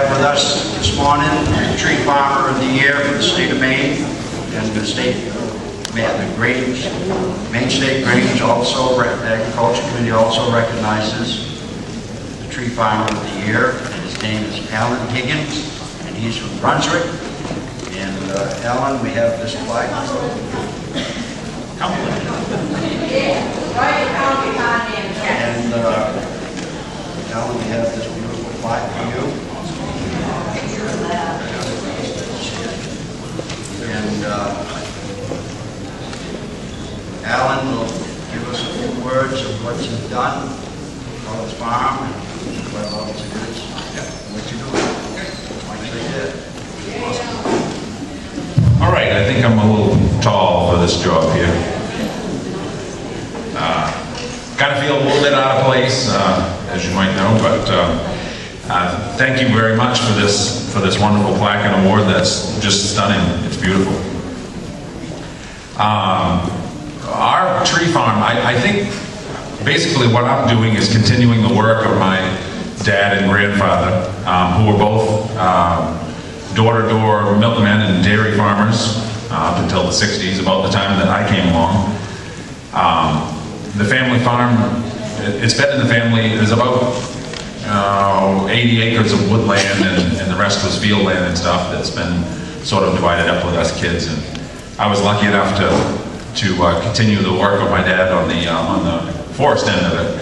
have with us this morning the Tree Farmer of the Year for the state of Maine, and the state, the Grange, Maine State Grange also, the Agriculture Committee also recognizes the Tree Farmer of the Year. His name is Alan Higgins, and he's from Brunswick. And Alan, we have this flag. Come with it. And Alan, we have this beautiful flag for you. And Alan will give us a few words of what you've done on his farm and what else it is, what you're doing. Like they did. Awesome. All right, I think I'm a little tall for this job here. Kind of feel a little bit out of place, as you might know, but thank you very much for this wonderful plaque and award. That's just stunning. It's beautiful. Our tree farm, I think basically what I'm doing is continuing the work of my dad and grandfather, who were both door-to-door milkmen and dairy farmers up until the 60s, about the time that I came along. The family farm, it's been in the family. There's about 80 acres of woodland, and the rest was field land and stuff that's been sort of divided up with us kids. And I was lucky enough to continue the work of my dad on the forest end of it.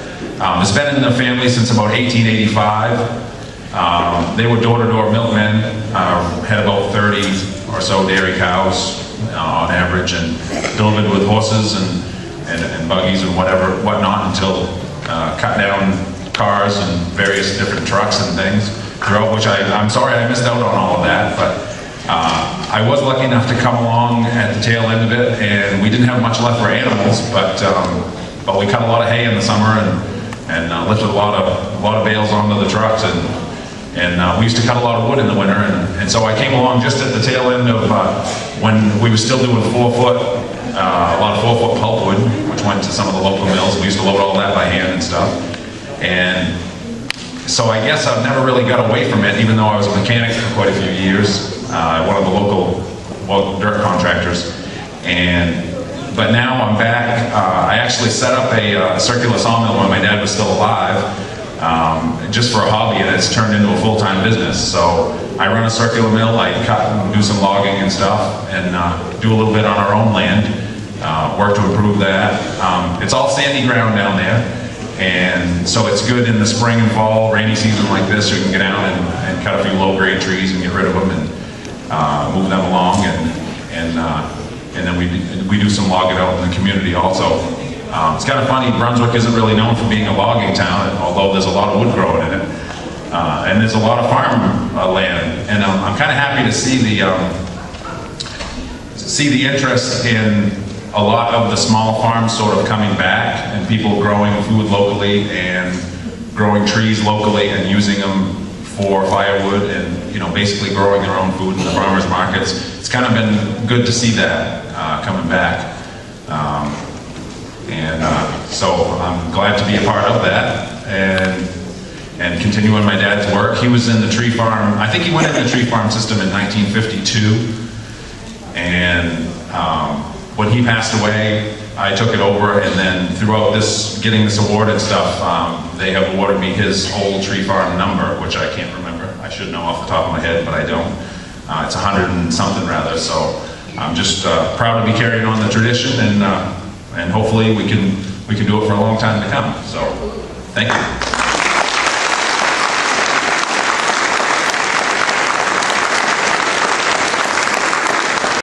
It's been in the family since about 1885. They were door-to-door milkmen, had about 30 or so dairy cows on average, and delivered with horses and buggies and whatnot until cut down cars and various different trucks and things throughout, which I'm sorry I missed out on all of that, but I was lucky enough to come along at the tail end of it, and we didn't have much left for animals, but we cut a lot of hay in the summer and lifted a lot of bales onto the trucks, and we used to cut a lot of wood in the winter, and so I came along just at the tail end of when we were still doing 4-foot, a lot of 4-foot pulpwood, which went to some of the local mills. We used to load all that by hand and stuff. And so I guess I've never really got away from it, even though I was a mechanic for quite a few years, one of the local dirt contractors. But now I'm back. I actually set up a circular sawmill when my dad was still alive, just for a hobby, and it's turned into a full-time business. So I run a circular mill. I cut and do some logging and stuff, and do a little bit on our own land, work to improve that. It's all sandy ground down there, and so it's good in the spring and fall, rainy season like this. You can get out and cut a few low-grade trees and get rid of them and move them along, and then we do some logging out in the community also. It's kind of funny, Brunswick isn't really known for being a logging town, although there's a lot of wood growing in it. And there's a lot of farm land, and I'm kind of happy to see the interest in a lot of the small farms sort of coming back, and people growing food locally and growing trees locally and using them for firewood, and basically growing their own food in the farmers markets. It's kind of been good to see that coming back, so I'm glad to be a part of that and continuing my dad's work. He was in the tree farm, I think he went in the tree farm system in 1952, and when he passed away, I took it over, and then throughout getting this award and stuff, they have awarded me his whole tree farm number, which I can't remember. I should know off the top of my head, but I don't. It's 100 and something rather, so I'm just proud to be carrying on the tradition, and hopefully we can do it for a long time to come. So, thank you.